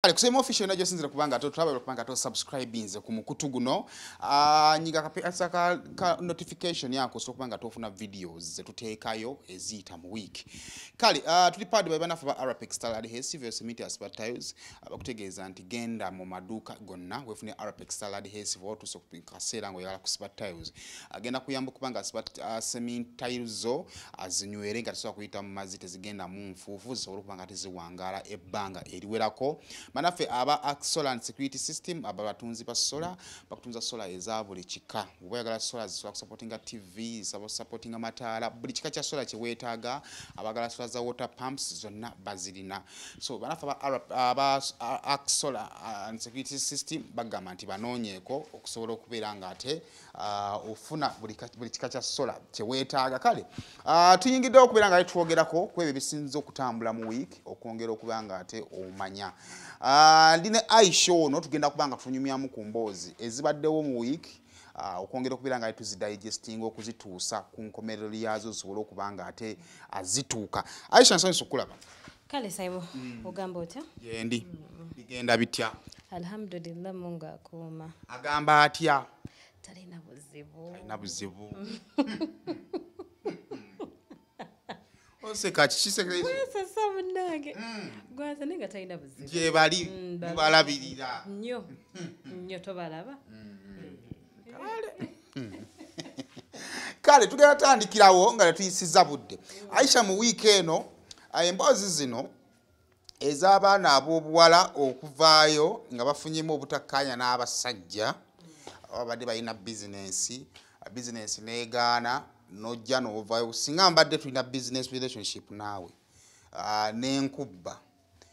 Kusema official najyo sinzira kubanga to travel kubanga to subscribe inze ku mukutu guno nyiga ka notification yako so kubanga tofuna videos zetuteekayo ezita mu week kali tuli pad baba nafa ba Arabic Style Adhesive yosemite aspartiles abakutegeeza nti genda mu maduka gonna wefune Arabic Style Adhesive otu so kupinkaseera ngo yala ku aspartiles agenda kuyamba kubanga cement zo azinywere nga tsoka kuyita mu mazite zigenda mu nfuufu zo kubanga tiziwangala ebbanga eriwerako manafe aba solar security system aba batunzi ba solar bakutunza solar ezabuli kika ubuyagala solar zisobola supportinga TV supportinga mataala buli kika kya solar kiwetaaga abagala solar za water pumps zonna bazirina so banafe aba solar security system bagamba nti banoonyeeko okusobola okubeera nga ate ofuna buli kika kya solar kiwetaaga kale tuyingidde okubeera nga twоgerako kwebyo bisinzo okutambula mu week okwongera okubanga ate omanya Line Aisha ono tugenda kubanga tunyumyamu ku mboozi ezibaddewo mu week okwongera okubeera nga tuzidigesting okuzituusa ku nkomerero yazo zisobola okubanga ate azituuka Aisha nsonyiso kulaba kale saibo ogamba otya yendi bigenda bitya alhamdulillah Mungu akuuma agamba atya talina buzibu Oseka chisekere sasa munange gwaza ninga talina buzibu je bali balabirira nnyo tobalaba kale tugenda tandikirawo nga tuyisiza budde Aisha mu week eno emboozi zino ez'abaana ab'obuwala okuvaayo nga bafunyemu obutakkaanya n'abasajja abadde balina business neegaana nojja n'ovaayo singa mbadde tulina business relationship naawe n'enkubba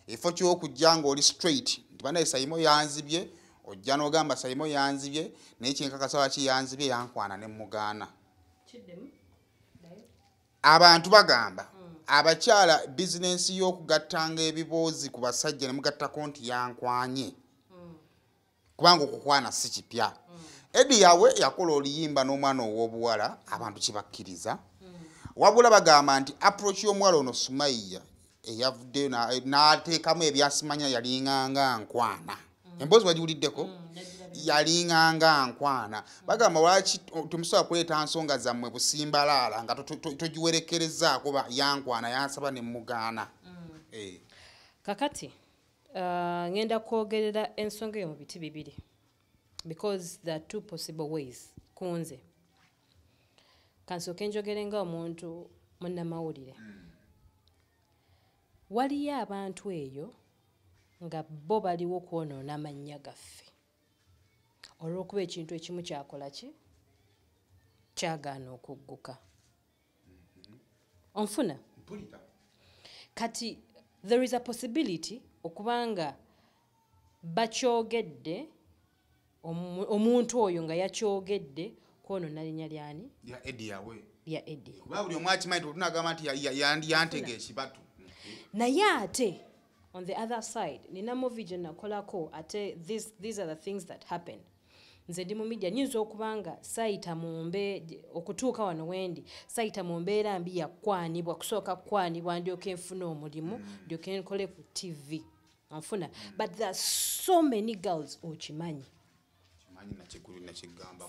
efo ky'okujja ng'oli straight nti banaye Sayimo yanzibye ojja n'ogamba Sayimo yanzibye naye kyenkakasa lwaki yanzibye yankwana ne mugaana abantu bagamba abakyala business y'okugattanga ebiboozi ku basajja ne mugattako nti yankwanye kubanga okukwana si kipya Edi yawe yakola oluyimba n'omwana ow'obuwala abantu kibakkiriza wabula bagamba nti approach y'omwala ono Sumaiya eyavudde n'ateekamu ebyasimanya yalinganga nkwana emboozi wagiwuliddeko yalinganga nkwana bagamba lwaki temusobola kuleeta nsonga zammwe busimbalaala nga togiwerekerezaako yankwana yansaba ne mugaana kakati ngenda kwogerera ensonga eyo mu biti bibiri because there are two possible ways kunze kansooke njogere nga omuntu munnamawulire waliyo abantu eyo nga bo baliwo kwonoona amannya gaffe olw'okuba ekintu ekimu kyakola ki kyagaana okugguka onfuna kati there is a possibility okubanga bakyogedde omuntu oyo nga yakyogedde kwonoona linnya lyani ya Edi yawe lya Edi kuba buli omu akimanyi tunagamba nti yantega ekibatu naye ate on the other side nina movie gye nakolako ate these are the things that happen nze ndi mu media nyinza okubanga sayita mumbe okutuuka wano wendi sayita mu mbeera mbi yakwanibwa kusooka kwanibwa ndyoke nfuna omulimu ndyoke nkole ku TV onfuna but there are so many girls okimanyi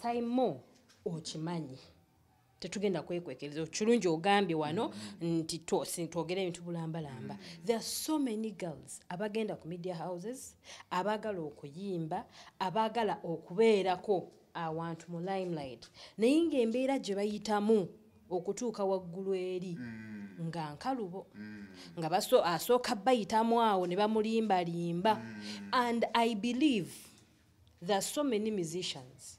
Sayimo okimanyi tetugenda kwekwekereza kirungi ogambye wano nti twogera ebintu bulambalamba there are so many girls abagenda ku media houses abagala okuyimba abagala okubeerako awantu mu limelight naye ng'embeera gye bayitamu okutuuka waggulu eri nga nkalubo nga asooka bayitamu awo ne bamulimbalimba and I believe there are so many musicians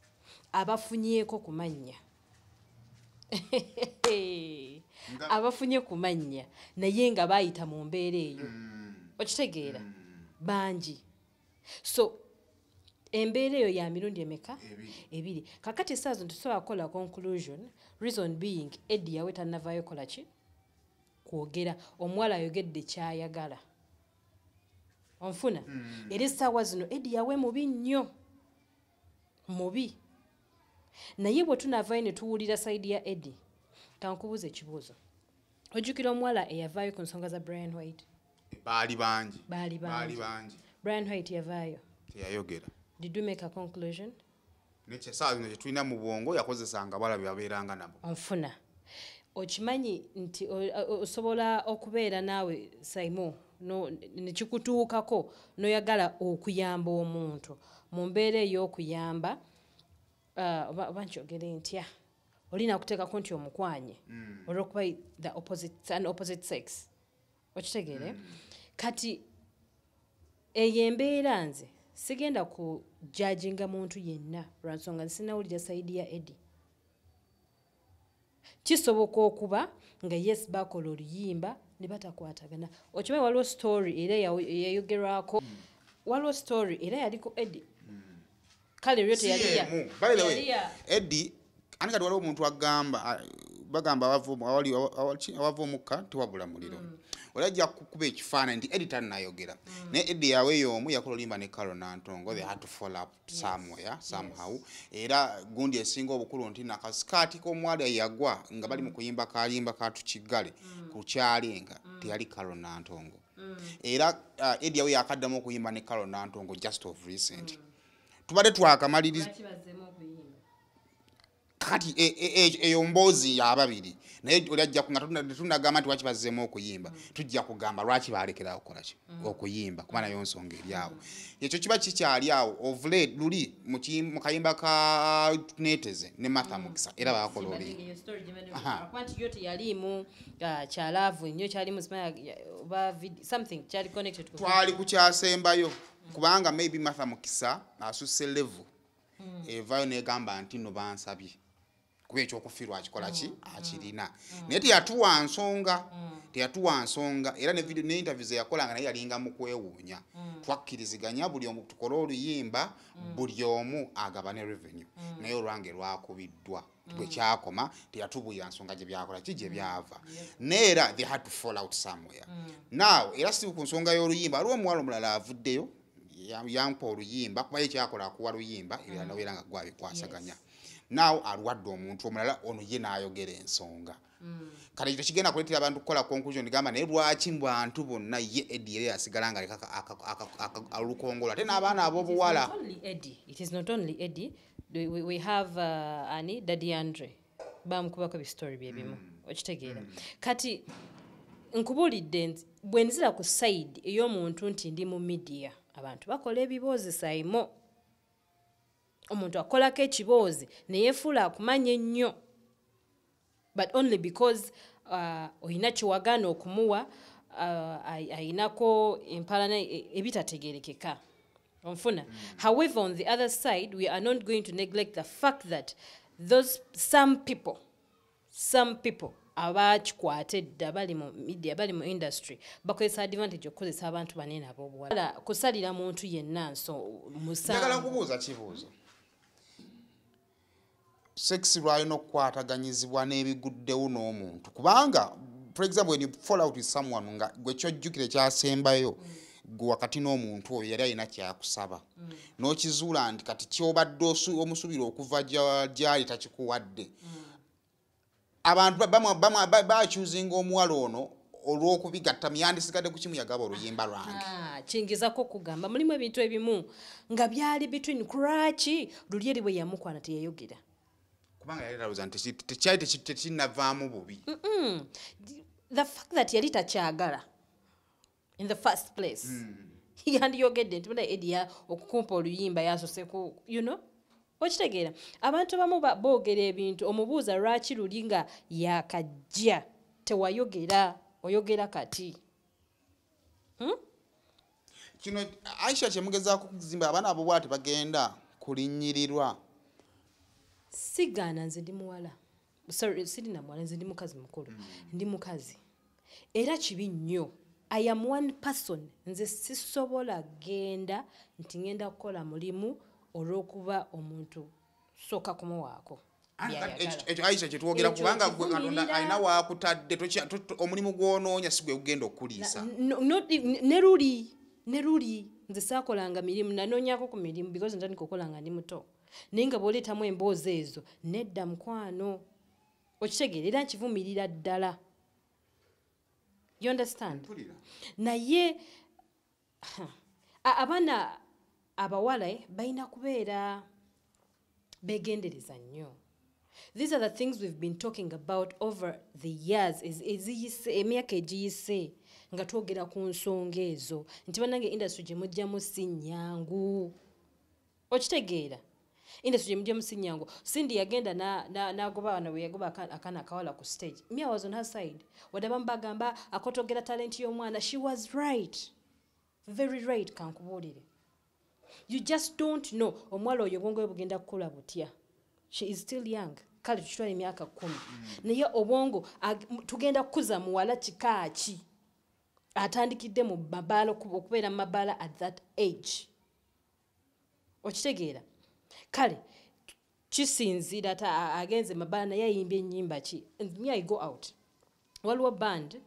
abafunyeeko ku mannya abafunye ku mannya naye nga bayita mu mbeera eyo okitegeera bangi so embeera eyo ya mirundi emeka ebiri kakati essaazo ntusobola kukola conclusion reason being Edi yawe tannavaayo kola ki kwogera omuwala ayogedde kyayagala onfuna era essaawa zino Edi yawe mubi nnyo mubi naye bwe tunavaayo ne tuwulira sayidi ya Edi kankubuuza ekibuuzo ojjukira omuwala eyavaayo ku nsonga za Brian White baali bangi Brian White yavaayo. Teyayogera. Did you make a conclusion? Neche saa zino tulina mu bwongo yakozesanga balabi babeeranga nabo. Onfuna. Okimanyi nti osobola okubeera naawe Simon nekikutuukako noyagala okuyamba omuntu mu mbeera ey'okuyamba oba nkyogere ntya olina kuteekako nti omukwanye olwokuba an opposite sex okitegeere kati eyo embeera nze sigenda ku judginga muntu yenna lwansonga sinawulira sayidi ya Eddie. Kisoboka okuba nga yes bakola oluyimba ne batakwatagana. Okimanyi waliwo story era yayogerwako waliwo story era yaliko Eddie. Kale ryo teyaliya. By the way, Eddie ani kati waliwo omuntu bagamba awava omukka tewabula muliro. Olajja kukuba ekifaananyi nti Eddie tannayogera. Naye Eddie yaweeyo omu yakola oluyimba ne Carol Nantongo, they had to follow up somewhere, somehow. Era gundi esinga obukulu nti nakasikaati k'omwali yagwa nga bali mu kuyimba kalimba katukigale ku kyalenga teyali Carol Nantongo. Era Eddie yawe yakaddamu okuyimba ne Carol Nantongo just of recent. Tubadde twakamaliriza kati eyo mboozi y'ababiri naye olajja tunagamba nti wakibazzemu okuyimba tujja kugamba lwaki balekerawo okukola ki okuyimba kuba nayo nsonga eri awo ekyo kiba kikyali awo ovule luli mu kayimba ka Neteze ne Martha Mukisa era bakola oli yalimu kyalaavu nnyo kyalimu something kyali connected twali kukyasembayo kubanga maybe Martha Mukisa asusse level evayo negamba nti no bansabye kuba ekyokufirwa akikola ki akirina naye teyatuwa nsonga era ne video ne interviews yakolanga naye yalinga mu kwewuunya twakkiriziganya buli omu tukola oluyimba buli omu agabane revenue naye olwange lwakubiddwa bwe kyakoma teyatubuulira nsonga gye byakola ki gye byava neera they had to fall out somewhere now era si ku nsonga y'oluyimba aliwo omuwala omulala avuddeyo yampa oluyimba kuba ekyakola akuwa luyimba era nobeera nga gwabikwasaganya now alwadde omuntu omulala ono ye n'ayogera ensonga kale ekyo kigenda kuleetera abantu kukola conclusion gamba naye lwaki mu bantu bonna ye Eddie yali asigala nga aleka olukongola ate n'abaana ab'obuwala. It is not only Eddie. We have Annie Daddy Andre bamukubako ebistori bye bimu okitegeera kati nkubulidde bwe nzira ku side ey'omuntu nti ndi mu media abantu bakola ebiboozi Simon omuntu akolako ekiboozi neyefuula akumanya ennyo but only because oyina kiwagana okumuwa ayinako empalana ebitategerekeka onfuna. However, on the other side we are not going to neglect the fact that some people abakikwata edda bali mu media bali mu industry bakozesa advantage okukozesa abantu banene ab'obuwala kusalira muntu yenna nso njagala kubuuza kibuuzo sex lwalina okukwataganyizibwa n'ebiguddewo n'omuntu kubanga for example when you fall out with someone nga gwe kyojjukire kyasembayo gwe wakati n'omuntu oyo yali alina kyakusaba n'okizuula nti kati kyobadde omusubira okuva gyali takikuwadde abantu bakyuzinga omuwala ono olw'okubigatta myandisigadde ku kimu yagaba oluyimba lwange kingizako okugamba mulimu ebintu ebimu nga byali between kuraki luli eri bwe yamukwana teyayogera kubanga yali alowooza nti tekyali tekinnavaamu bubi the fact that yali takyagala in the first place yandiyogedde nti munda Eddie okukumpa oluyimba yasoseku okitegeera abantu abamu boogera ebintu omubuuza lwaki luli nga yakajja tewayogera oyogera kati kino Aisha kyemugezaako kuzimba abaana abo bwati bagenda kulinnyirirwa sigaana nze ndi muwala sirina muwala nze ndi mukazi mukulu ndi mukazi era kibi nnyo I am one person nze sisobola genda nti ngenda kukola mulimu olw'okuba omuntu soka kumuwaako Aisha kyetwogera kubanga gwe Katonda alina waakutadde omulimu gw'onoonya si gwe gugenda okuliisa ne luli nze saakolanga mirimu nanoonyako ku mirimu because ntandika okukolanga ndi muto naye nga bw'oleetamu emboozi ezo nedda mukwano okitegeera era nkivumirira ddala you understand naye abaana abawala balina kubeera begendereza nnyo. These are the things we've been talking about over the years. Emyaka egiyise nga twogera ku nsonga ezo nti bannange industry gye mujjamu si nnyangu. Okitegeera? Industry gye mujjamu si nnyangu. Cindy yagenda n'agoba abaana bwe yagoba akaana akawala ku stage. Me, I was on her side. Wadde abamu bagamba akotogera talent y'omwana. She was right. Very right, kankubuulire. You just don't know. Omwala oyo obwongo bwe bugenda kukula butya. She is still young. Kale tukitwala emyaka 10. Naye obwongo tugenda kukuza muwala kika ki atandikidde mu mabaala okubeera mu mabaala at that age. Okitegeera? Kale kisinzira agenze mabaala naye ayimbye ennyimba ki. Me, I go out. Waliwo band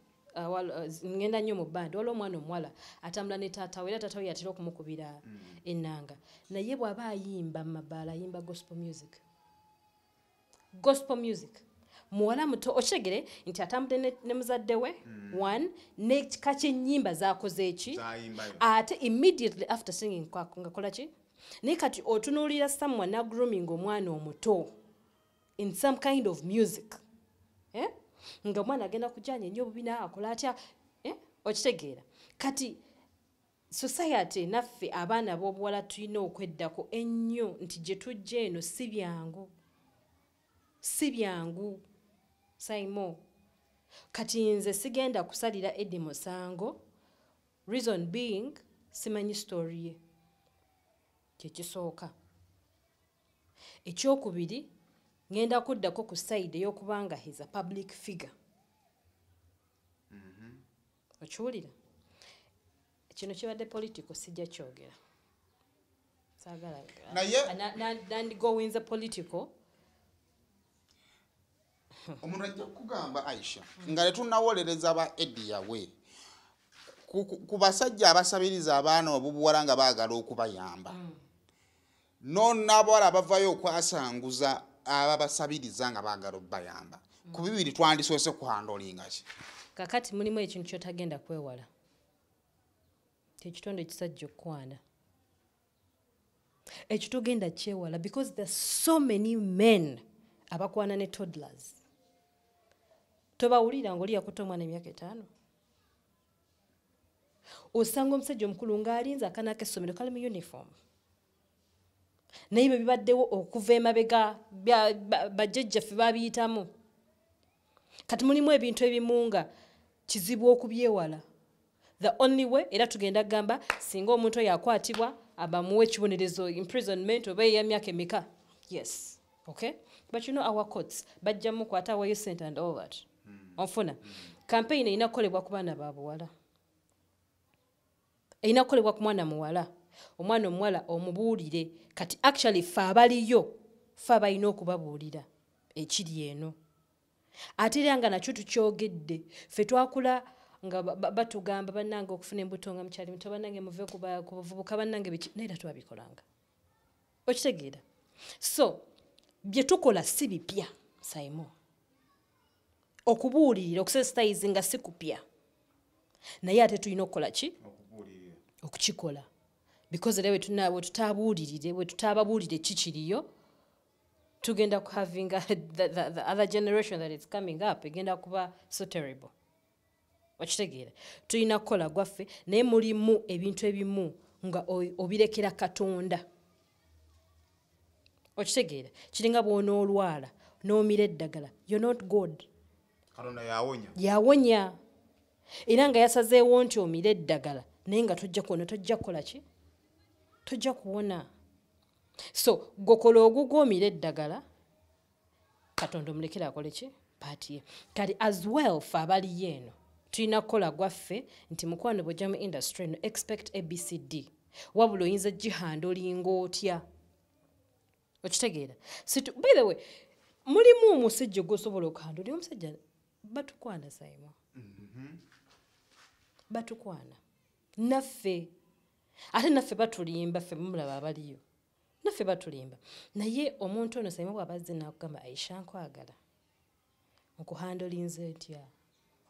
ngenda nnyo mu band waliwo omwana omuwala atambula ne taata we era taata we yatera okumukubira ennanga naye bw'aba ayimba mu mabaala ayimba gospel music. Gospel music. Muwala muto okitegeere nti atambudde ne muzadde we one n'ekika ky'ennyimba z'akoze eki ate immediately after singing ngakola ki naye kati otunuulira someone grooming omwana omuto in some kind of music nga omwana agenda kujanja ennyo obubina akola atya okitegeera kati society naffe abaana b'obuwala tulina okweddako ennyo nti gye tujja eno si byangu Simon. Kati nze sigenda kusalira Eddie musango, reason being simanyi story ye. Kyekisooka. Ekyokubiri ngenda kuddako ku side ey'okubanga he's a public figure. Okiwulira? Kino kibadde political sijja kyogera. Saagala. Naye go in the political. Omuntu ajja kugamba Aisha nga letunnawolereza ba Eddie yawe ku basajja abasabiriza abaana obubuwala nga baagala okubayamba n'abawala abavayo okwasanguza ababasabiriza nga baagala okubayamba ku bibiri twandisoose kuhandolinga ki kakati mulimu ekintu kyotagenda kwewala ekitonde ekisajja okukwana ekitogenda kyewala because there's so many men abakwana ne toddlers. Tobawulira ng'oli yakutta omwana emyaka 5. Osanga omusajja omukulu ng'alinze akaana k'essomero kali mu uniform. Naye bwe bibaddewo okuva emabega bajjajjaffe babiyitamu. Kati mulimu ebintu ebimu nga kizibu okubyewala. The only way era tugenda gamba singa omuntu oyo akwatibwa abamuwe ekibonerezo imprisonment oba ey'emyaka emeka. Yes. Okay? But you know our courts bajja mukwata away sent and all that. Onfuna. Campaign ina kolebwa ku baana ba buwala. Ina kolebwa ku mwana muwala. Omwana omuwala omubuulire kati actually fa abaliyo fa balina okubabuulira ekiri eno. Ate era nga nakyo tukyogedde ffe twakula nga batugamba bannange okufuna embuto nga mukyali muto bannange muve ku bavubuka bannange naye era twabikolanga. Okitegeera? So bye tukola si bipya Simon. Okubuulirira okusensitizinga si kupya. Naye ate tulina okukola ki? Okukikola. Because era bwe tutaabuulirire bwe tutaababuulire kikiriyo tugenda ku having the other generation that is coming up egenda kuba so terrible. Okitegeera? Tulina kukola gwaffe naye mulimu ebintu ebimu nga obirekera Katonda. Okitegeera? Kiringa bw'onoolwala n'omira eddagala. You're not God. Katonda yawonya. Yawonya. Era nga yasazeewo nti omira eddagala naye nga tojja kuwona tojja kukola ki? Tojja kuwona. So gokola ogugwomira eddagala Katonda omulekera akole ki? Paati ye. Kati as well fe abaliyo eno tulina kukola gwaffe nti mukwano bw'ojja mu industry eno expect ABCD. Wabula oyinza gihandolinga otya. Okitegeera? By the way, mulimu omusajja gw'osobola okuhandulira omusajja batukwana Simon. Batukwana. Naffe. Ate naffe batulimba ffe mumulaba abaliyo. Naffe batulimba. Naye omuntu ono Simon bw'abazze n'akugamba Aisha nkwagala. Nkuhandolinze ntya.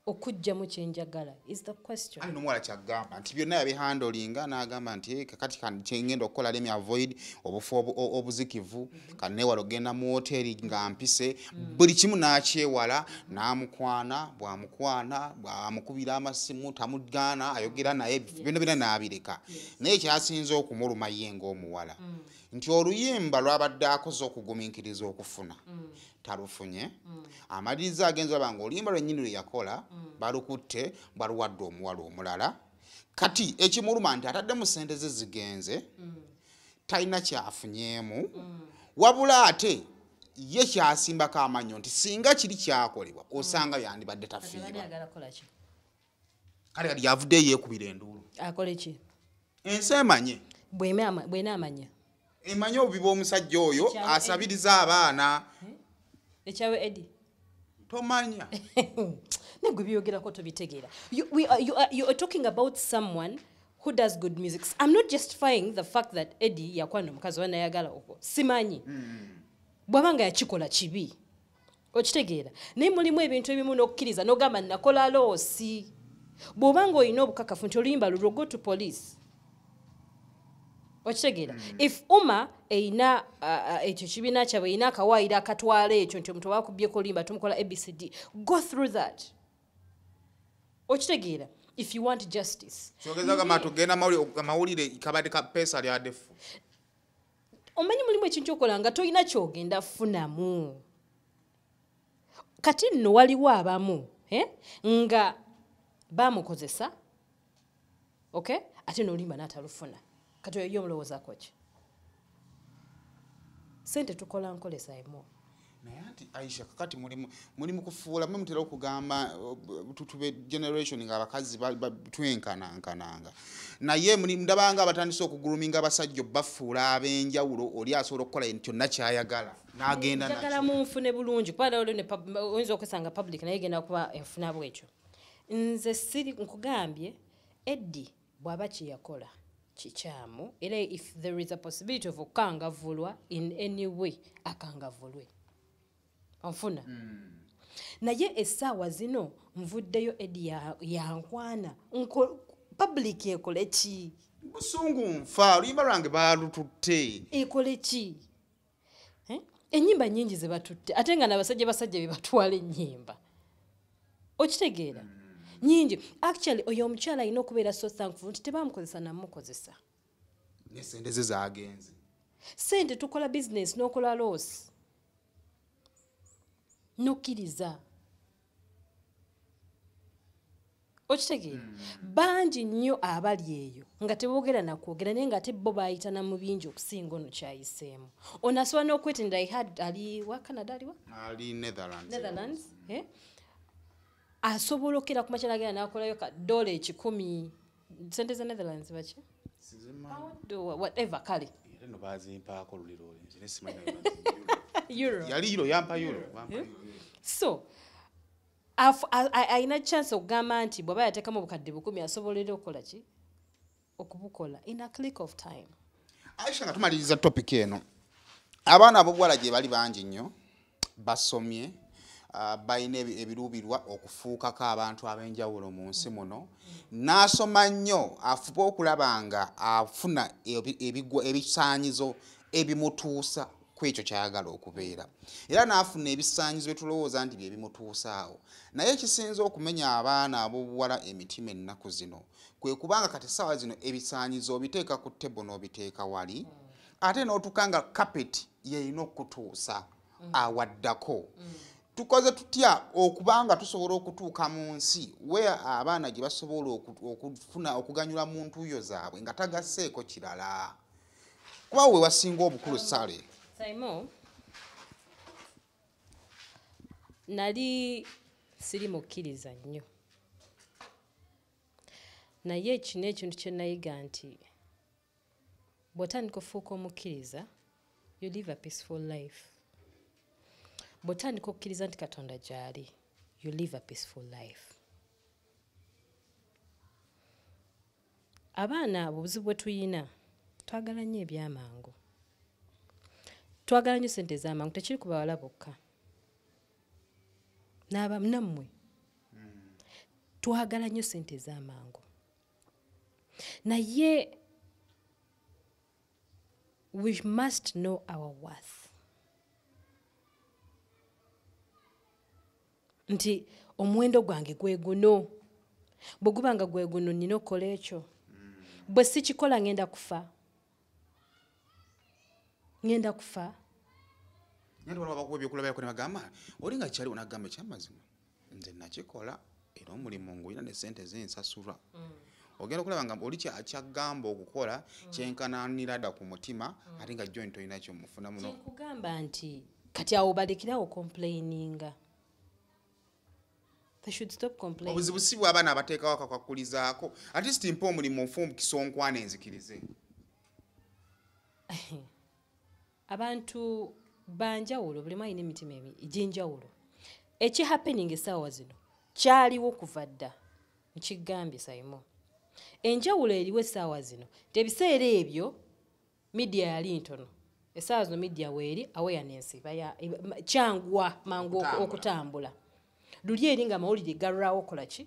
okujjamu kyenjagala is the question. ali n'omuwala kyagamba nti byonna yabihandolinga n'agamba nti kakati kyengenda okukola lemi avoid obufu obuzikivu kanneewala ogenda mu woteeri nga mpise buli kimu n'akyewala n'amukwana bwamukubira amasimu tamugaana ayogera naye byonna n'abireka naye kyasinze okumuluma ye ng'omuwala nti oluyimba lwabadde akoze okugumiikiriza okufuna talufunye amaliriza agenza banga oluyimba lwennyini lwe yakola balukutte baluwadde omuwala omulala kati ekimuluma nti ataddemu ssente ze zigenze talina kyafunyeemu wabula ate ye kyasimbako amanyo nti singa kiri kyakolebwa osanga yandibadde tafiirwa kale kati yavuddeyo yeekubira enduulu akole ki ensi emanye bwenaamanya emanye obubi bw'omusajja oyo asabiriza abaana ekyawe Eddie tomanya negwe byogerako tobitegeera you are talking about someone who does good music. I'm not justifying the fact that Eddie yakwana omukazi wa nayagala okwo simanyi bwabanga yakikola kibi okitegeera naye mulimu ebintu ebimu n'okukkiriza n'ogamba nakola loosi bw'obanga olina obukakafu nti oluyimba lulwo go to police okitegeera if Uma eina ekyo kibiina kyabwe eina akawaayiro akatwala ekyo nti omuntu wakubyeko olimba tumukola ABCD go through that okitegeera if you want justice kyogeza kama tugenda amawulire kabadde ka pesa lyadefu omanyi mulimu ekintu kyokola nga tolina kyogenda funamu kati nno waliwo abamu nga bamukozesa okay ate n'olimba n'atalufuna kati oyo omulowoozaako ki sente tukola nkolesa emu naye anti Aisha kakati mulimu kufuula mwe mutera okugamba tube generation nga abakazi twenkanankananga naye ndabanga abatandise okuguluminga abasajja bafuula ab'enjawulo oli asobola okukola kyonna kyayagala n'agenda nakyo njagala munfune bulungi kuba oyinza okwesanga public naye genda kuba enfuna bwekyo nze siri nkugambye Eddie bw'aba kyeyakola kikyamu era if there is a possibility of okangavulwa in any way akangavulwe onfuna naye essaawa zino nvuddeyo Eddie yankwana public ekole ki busungu nfa oluyimba lwange baalututte ekole ki ennyimba nnyingi ze batutte ate nga n'abasajja be batwala ennyimba okitegeera nyingi actually oyo omukyala alina okubeera so thankful nti tebamukozesa namukozesa n'esente ze zaagenze sente tukola business n'okola loss nokkiriza okitegeera bangi nnyo abali eyo nga teboogera nakwogera naye nga ate bo baayitana mu bingi okusinga ono kyayiseemu ono asobola n'okwetendera ali wa Canada ali Netherlands asobola okera ku makyala agenda n'akolayo ka $100 sente za Netherlands baki whatever kale no bazimpaako luliro euro yali euro yampa euro so ayina chance okugamba nti bw'aba yateekamu obukadde 10 asobolera okukola ki okubukola in a click of time. Aisha nga tumaliriza topic eno abaana abobuwala gye bali bangi nnyo basomye bayina ebiruubirwa okufuukako abantu ab'enjawulo mu nsi muno n'asoma nnyo afuba okulaba nga afuna ebisaanyizo ebimutuusa ku ekyo kyayagala okubeera era n'afuna ebisaanyizo ebitulowooza nti bye bimutuusaawo naye ekisinza okumenya abaana abobuwala emitima ennaku zino kwe kubanga kati essaawa zino ebisaanyizo obiteeka ku ttebo n'obiteeka wali ate n'otukanga kapeti yeyina okutuusa awaddako tukoze tutya okubanga tusobola okutuuka mu nsi we abaana gye basobola okufuna okuganyula mu ntuuyo zaabwe nga tagasseeko kirala kuba we wasinga obukulu sale Simon nali siri mukkiriza nnyo naye kino ekintu kye nayiga nti bw'otandika ofuuka omukkiriza you live a peaceful life bw'otandika okukkiriza nti Katonda gy'ali you live a peaceful life. Abaana obuzibu bwe tuyina twagala nnyo ebyamangu twagala nnyo ssente ez'amangu tekiri ku bawala bokka nammwe twagala nnyo ssente ez'amangu naye we must know our worth nti omuwendo gwange gwe guno bwe guba nga gwe guno nnina okukola ekyo bwe sikikola ngenda kufa ngenda kufa Nyandu wala bakuwa ebyokulaba yakone bagamba oli nga kyali onagamba ekyamazima nze nakikola era omulimu ngulina ne ssente zensasula ogenda okulaba nga oli kyagamba okukola kyenkananira dda ku mutima ate nga joint olina kyo mufuna muno kugamba nti kati awo balekerawo complaininga they should stop complaining obuzibu si bw'abaana abateekawo akakwakulizaako at least mpa omulimu nfu kisonkwana enzikirize abantu banjawulo buli mwalina emitima egy'enjawulo ekihappening essaawa zino kyaliwo kuva dda nkigambye Simon enjawulo eriwo essaawa zino tebiseera ebyo media yali ntono essaawa zino media weeri awareness kyangwa mangu okutambula luli eri nga amawulire galwawo okola ki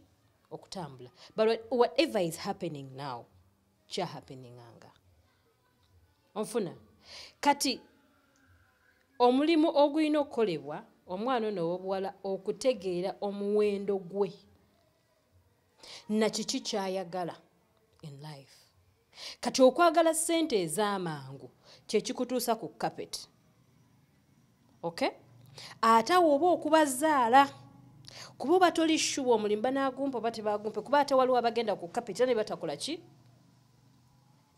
okutambula but whatever is happening now kya happeninganga onfuna kati omulimu ogulina okukolebwa omwana ono ow'obuwala okutegeera omuwendo gwe na kiki kyayagala in life kati okwagala ssente ez'amangu kyekikutuusa ku carpet okay ate oba okubazaala kuba oba toli shuwa omulimu banaagumpa oba tebagumpe kuba ate waliwo abagenda ku carpet ne batakola ki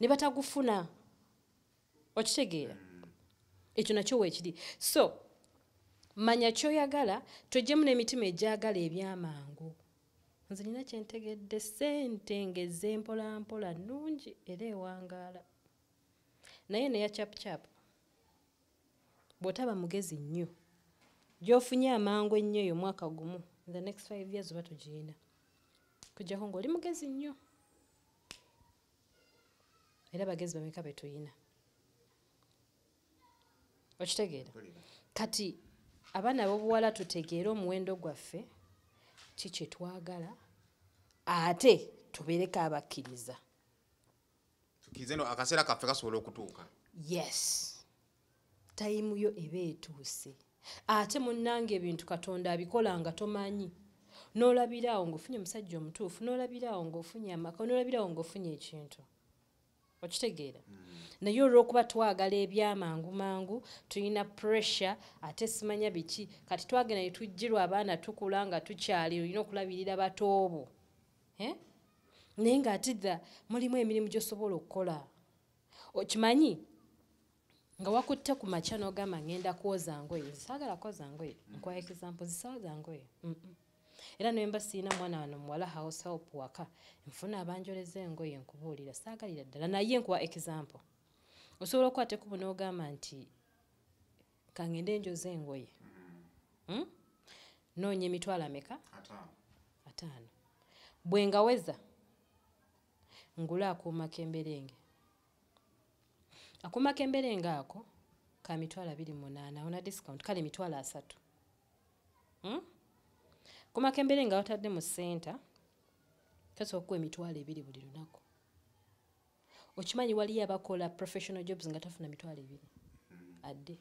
ne batagufuna okitegeera ekyo nakyo weekiri so manya kyoyagala tojjemu n'emitima egyagala ebyamangu nze nina kyentegedde ssente ng'ez'empolampola nnungi era ewangaala naye neya capucapu bw'otaba mugezi nnyo gy'ofunye amangu ennyo eyo mwaka gumu the next 5 years oba togiyina kujjako ng'oli mugezi nnyo era bagezi bameka be tuyina okitegeera kati abaana ab'obuwala tutegeere omuwendo gwaffe kiki twagala ate tubeereko abakkiriza tukirize no akaseera kaffe kasobola okutuuka yes tayimu yo eba etuuse ate munnange ebintu katonda abikola nga tomanyi n'olabiraawo ng'ofunye omusajja omutuufu n'olabiraawo ng'ofunye amaka n'olabiraawo ng'ofunye ekintu okitegeera naye olw'okuba twagala ebyamangu mangu tulina pressure ate simanya biki kati twagenda ne tujjirwa abaana tukula nga tukyali olina okulabirira batoobo naye ng'ate mulimu emirimu gy'osobola okukola okimanyi nga wakutte ku makya n'ogamba ngenda kwoza ngoye saagala kwoza ngoye nkwa example zisaaza ngoye era nemba siina mwana wano muwala house help waka nfuna abanjoleza engoye nkubuulira saagalira ddala naye nkuwa example osobola okukwateko n'ogamba nti kangende njoza engoye noonya emitwalo ameka 5 bwe ngaweza ngula akuuma k'emberenge akuuma k'emberenge ako ka mitwalo 28 ona discount kale mitwalo 3 kuma k'emberenge watadde mu center kasobola okuwa emitwalo 2 buli lunaku okimanyi waliyo abakola professional jobs nga tafuna mitwalo 2 adde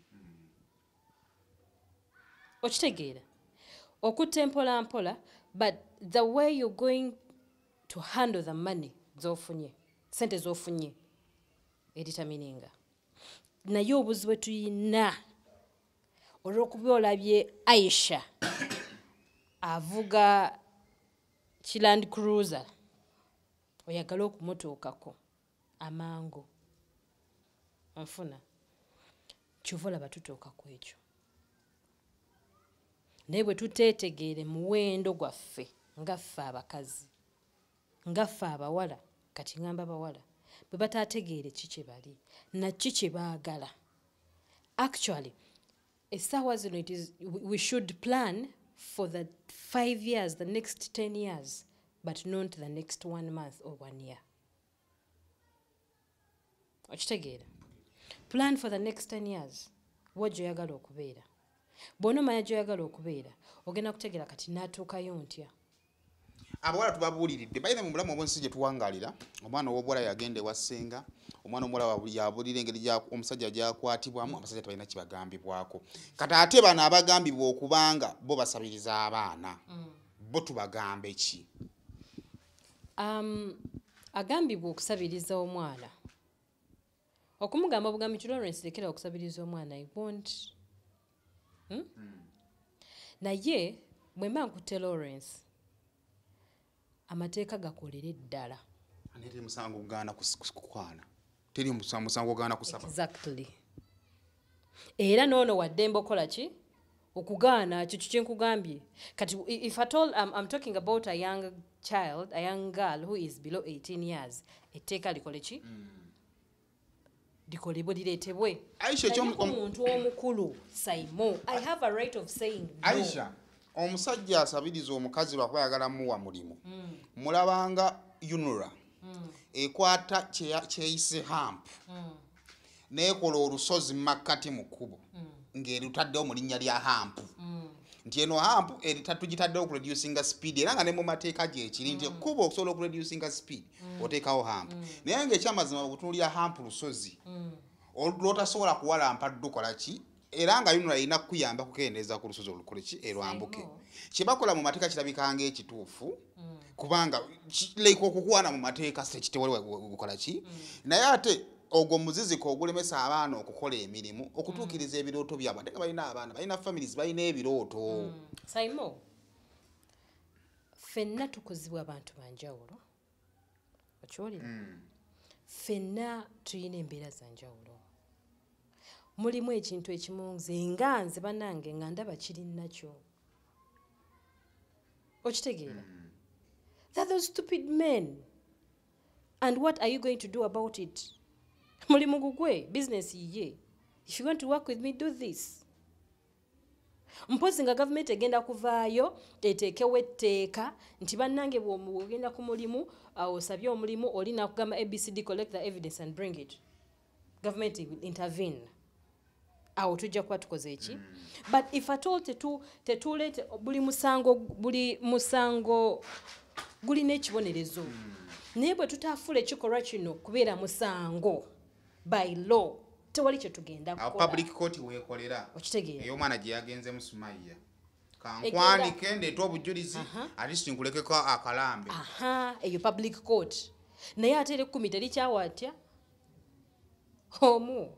okitegeera okutta mpola but the way you're going to handle the money zofunye sente zofunye editamininga naye obuzi bwe tuyina olw'okuba olabye Aisha avuga Land Cruiser oyagala okumotookako amangu onfuna kyova olaba tutuuka ku ekyo naye bwe tuteetegeere muwendo gwaffe ngaffe abakazi ngaffe abawala kati ngamba abawala bwe bataategeere ki kye bali na ki kye baagala actually essaawa zino we should plan for the 5 years, the next 10 years, but not the next 1 month or 1 year. Okitegeera? Plan for the next 10 years. What gy'oyagala okubeera. Bw'onomanya gy'oyagala okubeera, ogenda kutegeera kati n'atuukayo ntya. abawala tubabuuliridde bayina mu bulamu obw'ensi gye tuwangalira omwana ow'obuwala yagenda ewa ssenga omwana omuwala yabuulira engeri omusajja gyakwatibwamu abasajja tebalina kibagambibwako kati ate bano abagambibwa okubanga bo basabiriza abaana bo tubagambe ki agambibwa okusabiriza omwana okumugamba obugambi ti Lawrence lekera okusabiriza omwana I won't naye bwe mba nkutte Lawrence amateeka gakolera eddala teri musango kugaana kukwana teri musango kugaana kusaba exactly era noono waddembe okola ki okugaana kyo kyenkugambye kati if at all I'm talking about a young child a young girl who is below 18 years etteeka likole ki likolebwe lireetebwe omuntu omukulu Simon I have a right of saying no. Aisha omusajja asabiriza omukazi lwakuba ayagala muwa mulimu mulabanga UNRA ekwata kyeyise hamp nekola olusozi makkati mu kkubo ng'erutaddewo mu linnya lya hamp nti eno hamp tugitaddewo okureducinga speed era nga ne mu mateeka gyekiri nti ekkubo okusobola okureducinga speed oteekawo hamp naye ng'ekyamazima okutunulira hamp lusozi lwotasobola kuwalampa ddukola ki era nga UNRA erina kukuyamba kukendeeza ku lusozi olukole ki erwambuke kyebakola mu mateeka kirabikanga ekituufu kubanga like okukwana mu mateeka sekitewole gukola ki naye ate ogwo muziziko ogulemesa abaana okukola emirimu okutuukiriza ebirooto byabwe ate nga balina abaana balina families balina ebirooto Simon ffenna tukozibwa abantu banjawulo okiwulira ffenna tuyina embeera zanjawulo mulimu ekintu ekimu nze bannange nga ndaba kiri nakyo okitegeera that those stupid men and what are you going to do about it mulimu gugwe business yiye if you want to work with me do this mpozi nga government egenda kuvaayo eteekewo etteeka nti bannange bw'ogenda ku mulimu osabye omulimu oli nakugamba ABCD collect the evidence and bring it government will intervene awo tujja kuba tukoze eki but if at all tetuleete buli musango gulina ekibonerezo naye bwe tutafuula ekikolwa kino kubeera musango by law tewali kye tugenda kukola public court weekolera okitegeera ey'omwana gye yagenze mu Sumaiya kankwanike ndeeta obujulizi ati nkulekeko akalambe eyo public court naye ate era ekkumi terikyawatya omu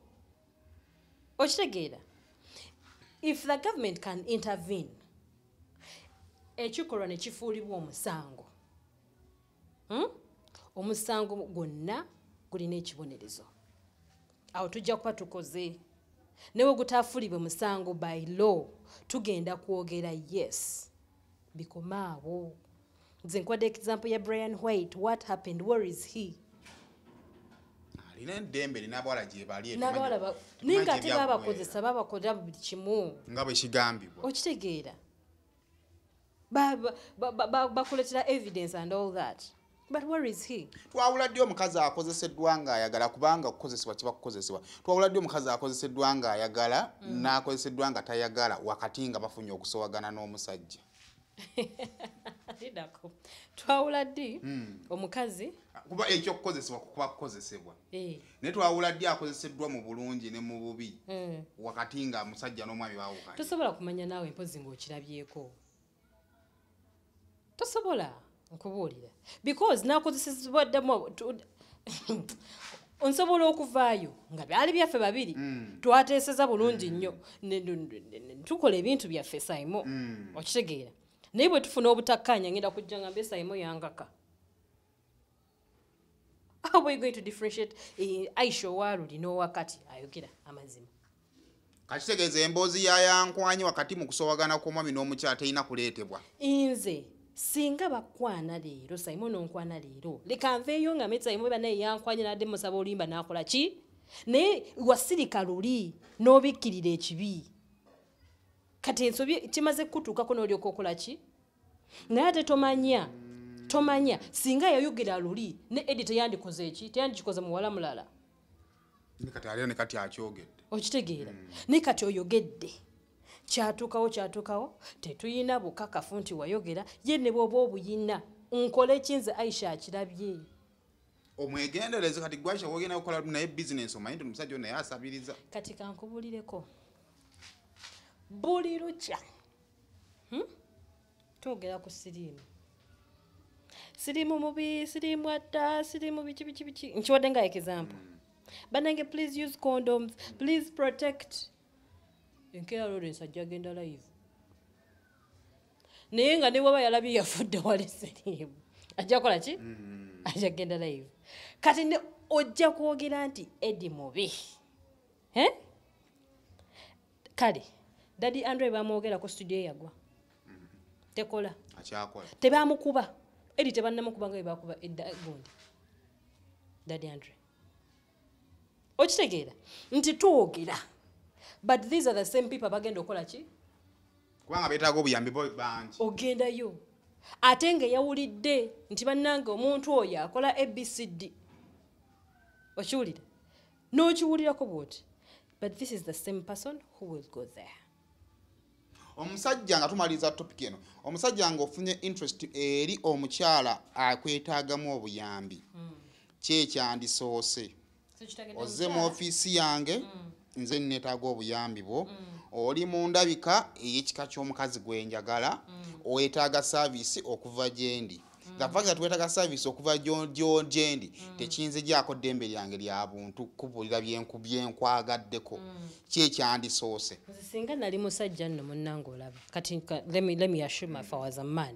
okitegeera if the government can intervene ekikolwa ne kifuulibwa omusango omusango gwonna gulina ekibonerezo awo tujja kuba tukoze newe gutaafuulibwe musango by law tugenda kwogera yes bikomaawo nze nkwadde example ya Brian White what happened where is he alina eddembe linabawala gye bali naye nga ate babakozesa buli kimu nga bwe kigambibwa okitegeera bakuletera evidence and all that but where is he twawula ddi omukazi akozeseddwa ng'ayagala kubanga okukozesebwa kiba kukozesebwa twawula ddi omukazi akozeseddwa ng'ayagala n'akozeseddwa nga tayagala wakati nga bafunye okusowagana n'omusajja twawula ddi omukazi kuba ekyokukozesebwa kuba kukozesebwa naye twawula ddi akozeseddwa mu bulungi ne mu bubi wakati nga musajja n'omwami baawukanye tosobola kumanya naawe mpozi ng'okirabyeko tosobola nkubuulira because nakozesebwa ddemu onsobola okuvaayo nga byali byaffe babiri twateeseza bulungi nnyo tukola ebintu byaffe Simon okitegeera naye bwe tufuna obutakkaanya ngenda kujja nga mbe Simon yangaka how are you going to differentiate Aisha owaaluli n'owakati ayogera amazima kakitegeeza emboozi yayankwanyi wakati mu kusowagana kw'omwami n'omukyala terina kuleetebwa nze singa bakwana leero Simon onkwana leero leka nveeyo nga meti Simon banaye yankwanye nadde musaba olimba nakola ki naye wasirika luli n'obikkirira ekibi kati ensobi kimaze kutuukako n'olyoka okola ki naye ate tomanya singa yayogera luli ne edita yandikoze eki teyandikikoze muwala mulala ne kati akyogedde okitegeera naye kati oyogedde kyatuukawo tetuyina bukakafu nti wayogera ye ne bwoba obuyina nkole kinze Aisha akirabye omwegendereze kati gwasha wogenda kukola naye business omanyi nti omusajja ono naye asabiriza kati kankubulireko buli lukya twogera ku sirimu mubi sirimu atta sirimu biki nkiwadde nga example banange please use condoms please protect enkeera Lawrence ajja agenda live naye nga ne bwaba yalabye yafudde wali sirimu ajja kola ki ajja agenda live kati ne ojja kwogera nti Eddie mubi kale Daddy Andre bamwogera ku studio yagwa tekola akyakola tebamukuba Eddie tebannamukuba nga bakuba edda gundi Daddy Andre okitegeera nti twogera but these are the same people bagenda okola ki kubanga beetaaga obuyambi bangi ogendayo ate nga yawulidde nti bannange omuntu oyo akola ABCD okiwulira n'okiwulirako bwoti but this is the same person who will go there omusajja nga tumaliza topic eno omusajja nga ofunye interest eri omukyala akwetaagamu obuyambi kyekyandisoose ozze mu ofiisi yange nze neetaaga obuyambi bwo oli mu ndabika ey'ekika ky'omukazi gwenjagala weetaaga service okuva gyendi the fact that weetaaga service okuva gyendi tekinzigyako ddembe lyange lya buntu kubulira byenkwagadeko kyekyandisoose singa nali musajja nno munnange olaba kati let me assure my was a man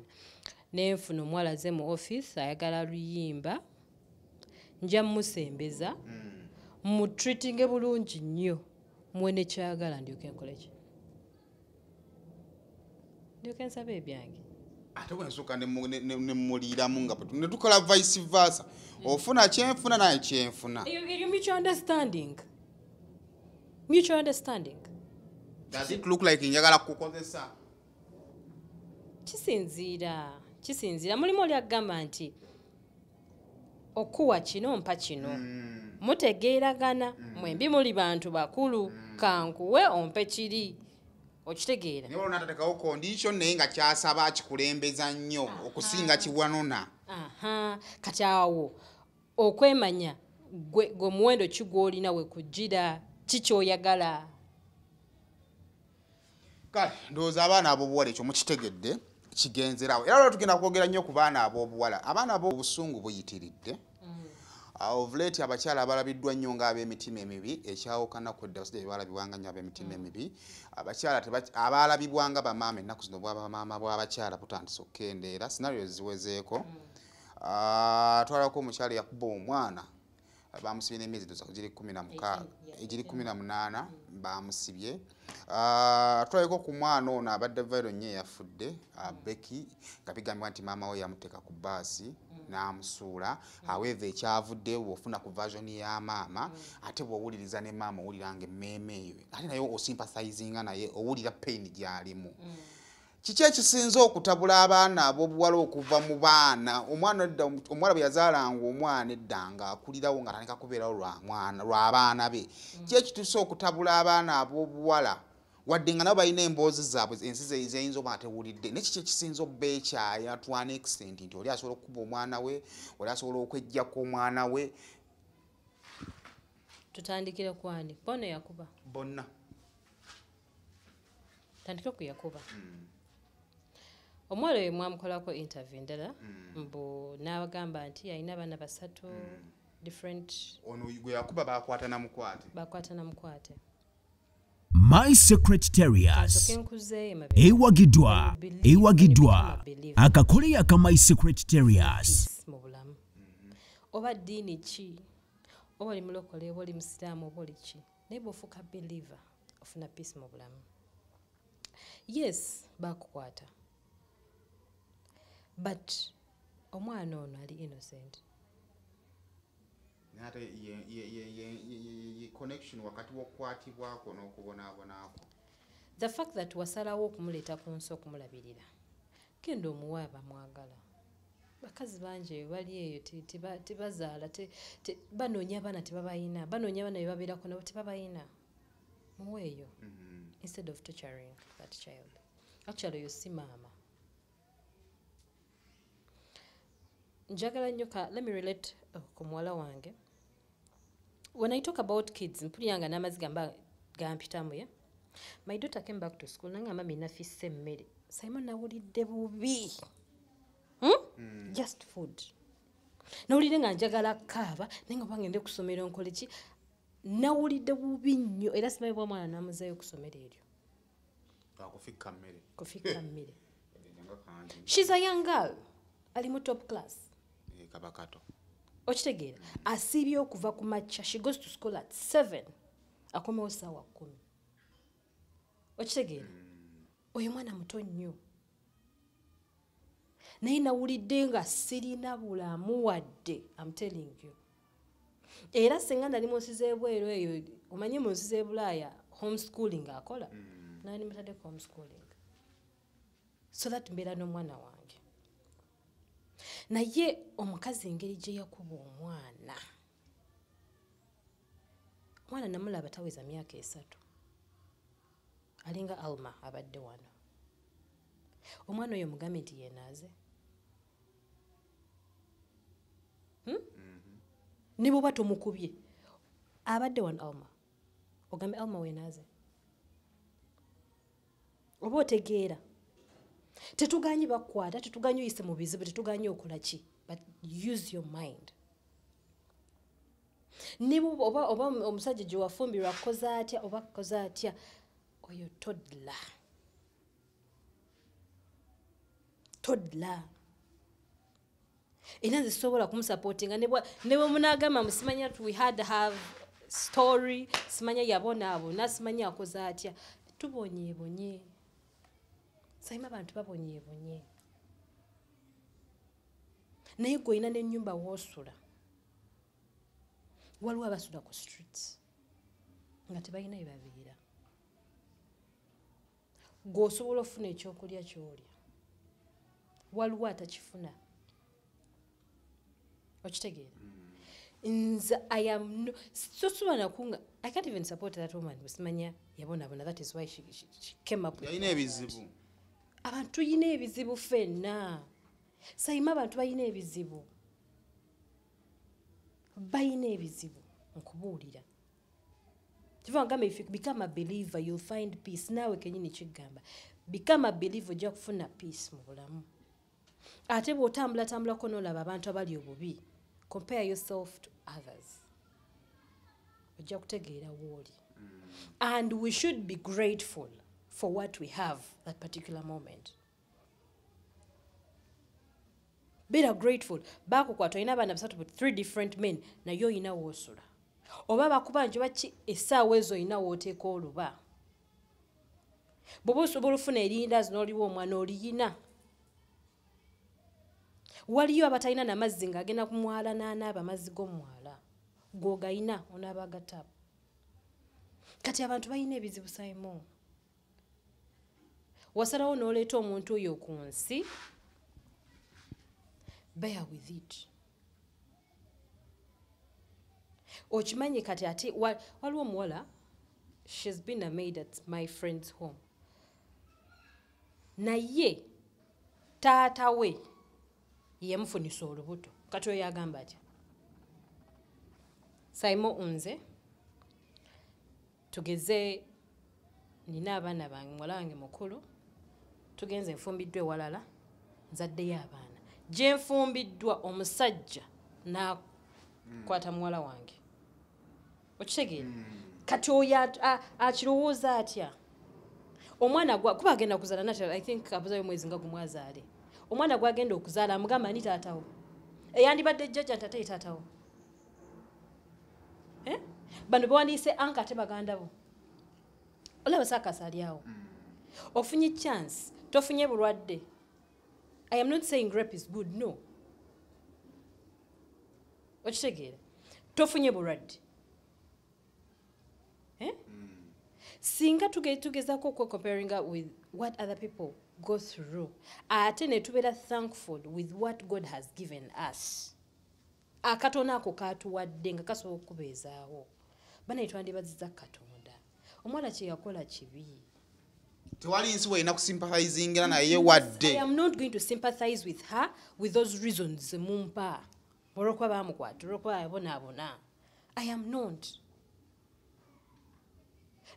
nenfuna omuwala ze mu office ayagala luyimba nja musembeza mutreatinge bulungi nnyo mwene kyagala ndyoke nkoleki ndyoke nsaba ebyange ate bwensooka nemuliramu nga netukola vice versa ofuna kyenfuna naye kyenfuna mutual understanding does it look like njagala kukozesa kisinziira mulimu oli agamba nti okuwa kino mpa kino mutegeeragana mwembi muli bantu bakulu kankuwe ompe kiri okitegeera naye olwo natatekawo condition naye nga kyasaba akikulembeza nnyo okusinga kiwanona kati awo okwemanya gwe muwendo ki gw'olina we kugira kikyoyagala kale ndowooza abaana ab'obuwala ekyo mukitegedde kigenzerawo era olwo tugenda kwogera nnyo ku baana ab'obuwala abaana ab'obusungu buyitiridde of late abakyala abalabiddwa nnyo ng'ab'emitima emibi ekyawukana ku dda abasajja balabibwanga nnyo ab'emitima emibi abakyala abalabibwanga bamaama ennaku zino bwabamaama bw'abakyala butandise okukendeera scenario ziwezeeko twalako omukyala yakuba omwana bamusibye n'emyezi giri 16 egiri 18 bamusibye twaleko ku mwana ono abadde vairo nnyo eyafudde Becky nga bigambibwa nti maama we yamuteeka ku baasi n'amusuula however ekyavudde bw'ofuna ku version ya maama ate bw'owuliriza ne maama owuliranga emmeeme eyo ate naye osympathizinga naye owulira pain gy'alimu kiki ekisinza okutabula abaana ab'obuwala okuva mu baana omuwala bwe yazaalanga omwana edda nga akulirawo nga atandika kubeerawo lw'abaana be ki ekituuse okutabula abaana ab'obuwala wadde nga nabo balina emboozi zaabwe ensi zeyinza oba atewulidde nekiki ekisinza obba ekyaya to an extent nti oli asobola okukuba omwana we oli asobola okwejjako omwana we tutandikire kwani bono yakuba bonna tandikire ku yakuba omwala oyo mwamukolako interview ndala mbu n'abagamba nti alina abaana 3 different ono gwe yakuba bakwata na mukwate My Secretariats ewagiddwa akakole aka My Secretariats mu bulamu oba ddiini ki oba oli mulokole oba oli musiraamu oba oli ki naye bw'ofuuka believer ofuna peace mu bulamu yes bakukwata but omwana ono ali innocent ate ye connection wakati w'okukwatibwako n'okubonaabonako the fact that wasalawo okumuleeta ku nsi okumulabirira genda omuwa bamwagala bakazi bangi bali eyo tebazaala banoonya abaana tebabayina banoonya abaana bebabeerako nabo tebabayina muweeyo instead of torturing that child actually oyo si maama njagala nnyo let me relate ku muwala wange. When I talk about kids, mpuliranga n'amazzi gampitamu ya. My daughter came back to school nanga mami nafisse mmere. Simon nawulidde bubi. Just food. Nawulidde nga njagala kaaba nenga bangende kusomera nkole ki. Nawulidde bubi nnyo era simanyi bwa mwana namuzayo kusomera eryo. Kufika mmere. She's a young girl. Ali mu top class. Kabakato. Okitegeera. Asibye okuva ku matcha. She goes to school at 7. Akomewo ssaawa 10. Okitegeera. Oyo mwana muto nnyo. Naye nawulidde nga sirina bulamu wadde. I'm telling you. Era singa nali mu nsi z'ebweru eyo, omanyi mu nsi z'e Bulaaya homeschooling akola. Nani mutadde homeschooling. So that mbeera n'omwana wange. Naye omukazi engeri gye yakuba omwana. Omwana namulaba taweza myaka 3. Alinga Alma abadde wano. Omwana oyo mugambe nti yenaaze. Ne bw'oba tomukubye. Abadde wano Alma. Ogambe Alma wenaaze. Oba otegeera. Tetuganye bakwata, tetuganye oyise mu bizibu, tetuganye okola ki. But use your mind. Niba oba omusajja gye wafumbirwa akoza atya oba akoza atya, oyo toddler. Toddler. Era nze sobola kumusupportinga ne bwe munagamba musimanya we had to have story, simanya yabonaabona, simanya akoza atya. Tubonyeebonye. Sayima abantu babonyeebonye. Naye gwe olina n'ennyumba w'osula. Waliwo abasula ku streets nga tebalina ebabeera. Gwe osobola ofuna ekyokulya ky'olya. Waliwo atakifuna. Okitegeera? Nze I am no, so nakunga. I can't even support that woman. Simanya yabonaabona. That is why she came up with. Yalina ebizibu. Abantu tuyina ebizibu ffenna. Sayima abantu bayina ebizibu. Bayina ebizibu. Nkubuulira. Kiva ngamba if you become a believer you'll find peace. Naawe kenyini kigamba. Become a believer ojja kufuna peace mu bulamu. Ate bw'otambulako n'olaba abantu abali obubi. Compare yourself to others. Ojja kutegeera w'oli. And we should be grateful for what we have that particular moment. Be grateful. Bakukwata olina abaana basatu but 3 different men naye olina w'osula. Oba bakuba njoba ki essaawa ezo olina w'oteeka oluba. Bw'oba osobola ofuna erindazi n'oliwa omwana oliyina. Waliyo abatalina n'amazzi ng'agenda ku mwala n'anaaba amazzi g'omwala. Gw'ogayina onaaba agatabo. Kati abantu balina ebizibu Simon. Wasalawo n'oleeta omuntu oyo ku nsi. Bear with it. Okimanyi kati ate waliwo omuwala. She's been a maid at my friend's home. Naye taata we yamufunisa olubuto. Kati oyo agamba atya? Simon unze tugeze nina abaana bange muwala wange mukulu tugenze nfumbiddwa ewalala nzaddeyo abaana gye nfumbiddwa omusajja n'akwata muwala wange. Okitegeera? Kati oyo akirowooza atya? Omwana kuba agenda kuzaala natala I think abuzayo mwezi nga gumwazaale. Omwana gwagenda okuzaala amugamba ni taatawo. Eyandibadde jjajja nti ate ye taatawo. Bano bewandiise anka ate baganda bo. Olaba saakasa ali awo. Ofunye chance, tofunye bulwadde. I am not saying rape is good, no. Okitegeera? Tofunye bulwadde. Singa tugezaako comparing with what other people go through. Ate ne tubeera thankful with what God has given us. Akatono ako katuwadde nga kasobola okubeezaawo. Bana twandibazizza Katonda. Omwana kye yakola kibi. tewali nsi weerina kusympathizingira naye I wadde am not going to sympathize with her with those reasons mumpa olwokuba bamukwata olwokuba abonaabona. I am not.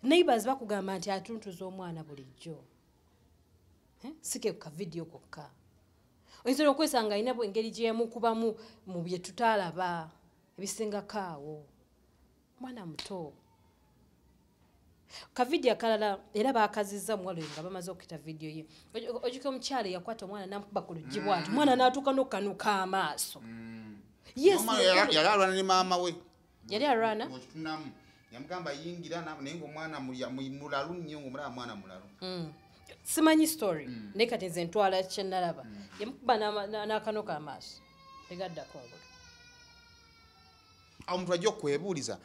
Neighbors bakugamba nti atuntuza omwana bulijjo. Sike ku kavidiyo kokka. Oyinza okwesanga ayina engeri gyemukubamu mu bye tutaalaba ebisingako awo. Mwana muto. Kavidiyo akalala era baakazizza omuwala oyo nga bamaze okuyita vidiyo ye. Ojjuka omukyala yakwata omwana n'amukuba ku luggi bw'ati. Omwana n'atuuka n'okkanuka amaaso. Yes. yali alwana ne maama we. Yali alwana? Mukitunamu. Yamugamba yingira naye ng'omwana mulalu nnyo ng'omulaba mwana mulalu. Simanyi story. Naye kati nze ntwala kye nalaba. Yamukuba n'akanoka amaaso. Tegaddako ngoto. Awo omuntu ajja okwebuuliza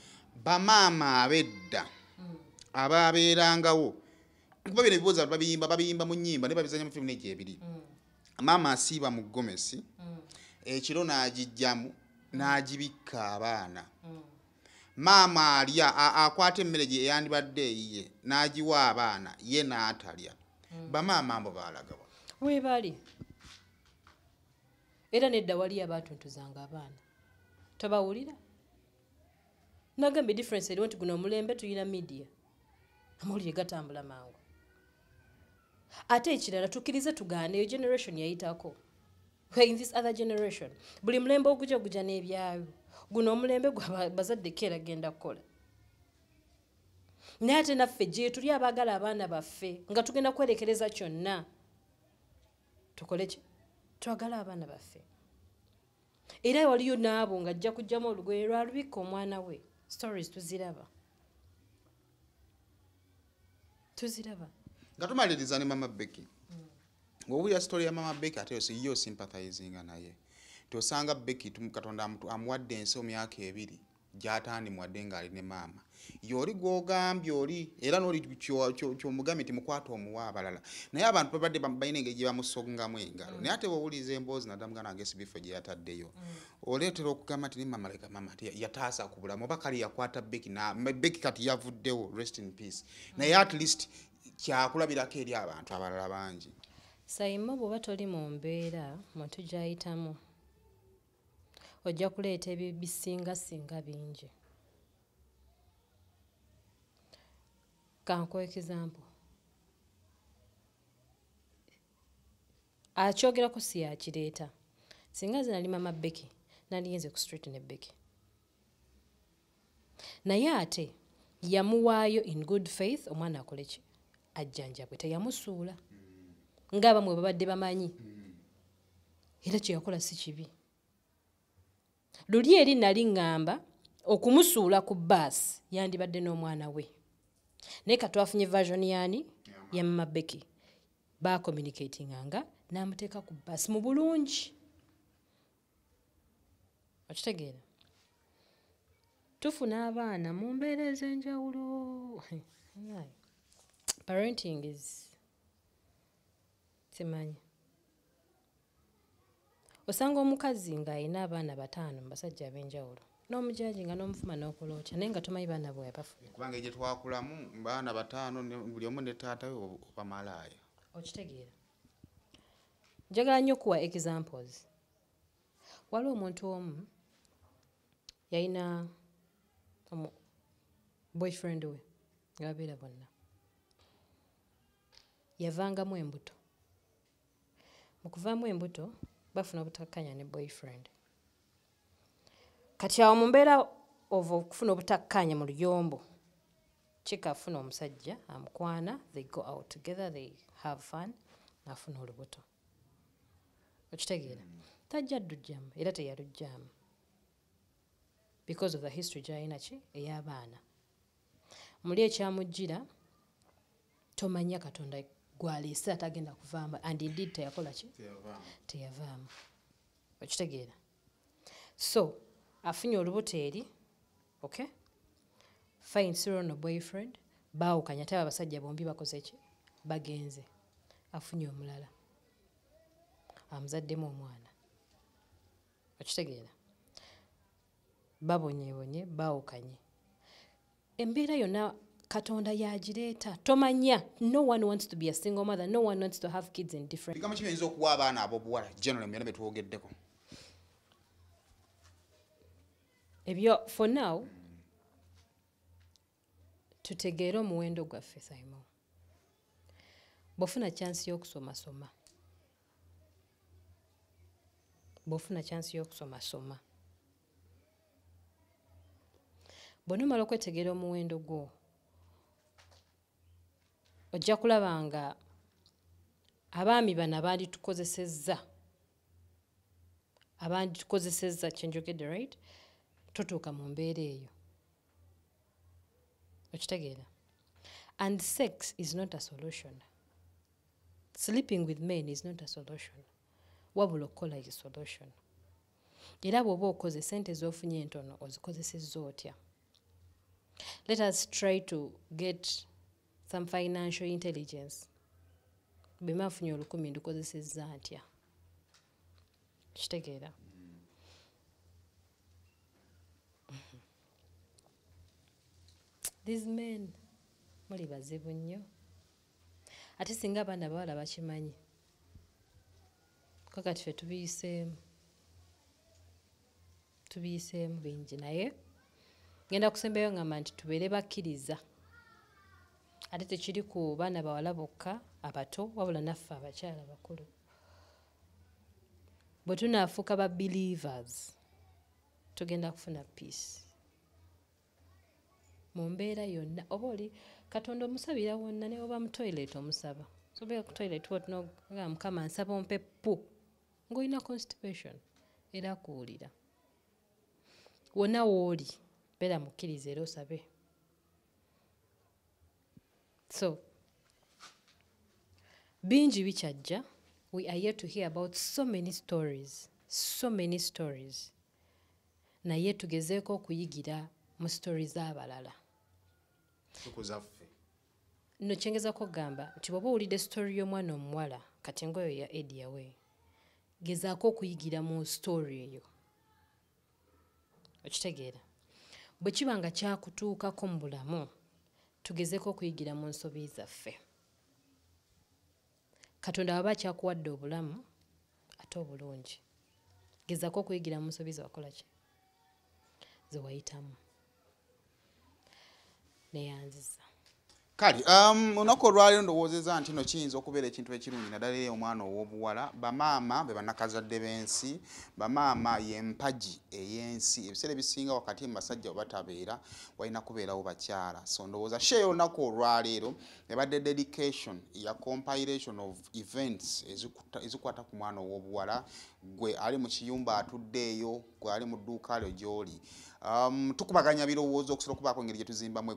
bamaama ab'edda abaabeerangawo kuba bino ebibuuzo babiyimba mu nnyimba ne babizanya mu firimu n'egyo ebiri. Maama asiiba mu gomesi ekiro n'agijjamu n'agibikka abaana. Maama alya akwata emmere gye eyandibadde eyiye n'agiwa abaana ye n'atalya. Bamaama mbo baalagawa. We bali. Era nedda wali abaatuntuzanga abaana. Tabawulira? Nagambe difference eriwo nti guno omulembe tulina media. Amawulire gatambula mangu. Ate ekirala tukkirize tugaane eyo generation yayitako. In this other generation. Buli mulembe ogujja n'ebyayo. Guno omulembe gwa bazadde keera genda kukola. Naye ate naffe gye tuli abaagala abaana baffe nga tugenda kwerekereza kyonna. Tukole ki? Twagala abaana baffe. Era waliyo n'abo ng'ajja kujjamu olugoye lwalubikka omwana we. Stories tuziraba. Nga tumaliriza ne Mama Becky. Ng'owulira story ya Mama Becky ate yo sympathizinga naye. Tosanga Becky Katonda amuwadde ensi emyaka 2 gy'ataani muwadde ng'ali ne maama. Yoli gw'ogambye oli era n'oli ky'omugambye nti mukwata omuwa abalala. Naye abantu babadde balina engeri gye bamusongamu engalo. Naye ate bw'owuliza emboozi naddamu agesi bifo gye yataddeyo. Oleetera okugamba nti ne maama leka maama yataasa ku bulamu oba kale yakwata Becky Becky kati yavuddewo rest in peace. Naye at least kyakulabirako eri abantu abalala bangi. Sayima bw'oba toli mu mbeera muntu gy'ayitamu. Ojja kuleeta ebisingasinga bingi. Kankuwa example. Akyogerako si yakireeta. Singa nze nali Mama Becky nalinze ku street ne Becky. Naye ate yamuwaayo in good faith omwana akole ki? Ajjanjabwe teyamusuula. Ng'abamwe babadde bamanyi. Era kye yakola si kibi. Luli eri nali ngamba okumusuula ku bus yandibadde n'omwana we. Naye katwafunye version yani ya Mama Becky. Ba communicating anga n'amuteeka ku bus mu bulungi. Okitegeera? Tufuna abaana mu mbeera ez'enjawulo. Parenting is simanyi. Osanga omukazi ng'ayina abaana 5 mu basajja ab'enjawulo. N'omujaji nga n'omufuma n'okuloocha naye nga tomanyi baana bwe yabafuye. Kubanga egye twakulamu baana 5 buli omu ne taata we oba malaaya. Okitegeera? Njagala nnyo okuwa examples. Waliwo omuntu omu yalina boyfriend we ng'abeera bonna. Yavangamu embuto. Mu kuvaamu embuto bafuna obutakkanya ne boyfriend. Kati awo mu mbeera okufuna obutakkanya mu luyombo kikafuna omusajja amukwana, they go out together, they have fun, afuna olubuto. Okitegeera? Tajja ddujjamu era teyalujjamu because of the history gy'alina ki ey'abaana. Muli ekyamujjira tomanya Katonda gw'aleese atagenda kuvaamu and indeed teyakola ki? Teyavaamu. Okitegeera? So afunye olubuto eri, okay? Fine, Cyril no boyfriend, baawukanya ate abasajja bombi bakoze ki? Bagenze. Afunye omulala. Amuzaddemu omwana. Okitegeera? Babonyeebonye, baawukanye. Embeera yonna katonda yagireeta tomanya. No one wants to be a single mother, no one wants to have kids in different. bigambo ki byinza okuwa abaana ab'obuwala generally byonna betwogeddeko Ebyo for now tutegeere omuwendo gwaffe Simon. Bw'ofuna chance y'okusoma soma. Bw'onomala okwetegeera omuwendo gwo ojja kulaba nga abaami bano abanditukozesezza kyenjogedde right totuuka mu mbeera eyo okitegeera. And sex is not a solution. Sleeping with men is not a solution. Wabula okukola is a solution. Era bw'oba okoze sente z'ofunye entono ozikozesezza otya. Let us try to get some financial intelligence. Bwe afunye 10,000 ndukozesezza ntya. Kitegeera. These men muli bazibu nnyo. Ate singa abaana bawala bakimanyi. Kakati ffe tubiyiseemu bingi naye ngenda kusembayo ngamba nti tubeere bakkiriza. Ate tekiri ku baana bawala bokka abato wabula naffe abakyala bakulu. Bwe tunaafuuka ba believers tugenda kufuna peace mu mbeera yonna. Oba oli katonda omusabira wonna ne oba mu toilet omusaba. Sobeera ku toilet wotnoga Mukama nsaba ompe pu ng'olina constipation era akuwulira. Wonna wooli beera mukkiriza era osabe. So bingi bikyajja. We are yet to hear about so many stories. Naye tugezeeko okuyigira mu stories abalala. tukuzaffe No kyengezako kugamba nti bw'oba owulidde story y'omwana omuwala kati ngoyo ya Eddie Away gezaako okuyigira mu story eyo. Okitegeera. Bwe kiba nga kyakutuukako mu bulamu tugezeeko okuyigira mu nsobi zaffe. Katonda bw'aba kyakuwadde obulamu ate obulungi gezaako okuyigira mu nsobi ze wakola ki ze wayitamu. Neyanziza. Kali olunaku olwaleero ndowoozezza nti no kiyinza okubeera ekintu ekirungi naddala eri omwana ow'obuwala. Bamaama be bannakazadde b'ensi, bamaama y'empagi ey'ensi. Ebiseera ebisinga wakati mu basajja batabeera walina kubeerawo bakyala. So ndowooza share olunaku olwaleero ebadde dedication ya compilation of events ezikwata ku mwana ow'obuwala, gwe ali mu kiyumba atudde eyo, gwe ali mu dduuka lyo gy'oli. Tukubaganya birowoozo okusobola okubaako engeri gye tuzimbamu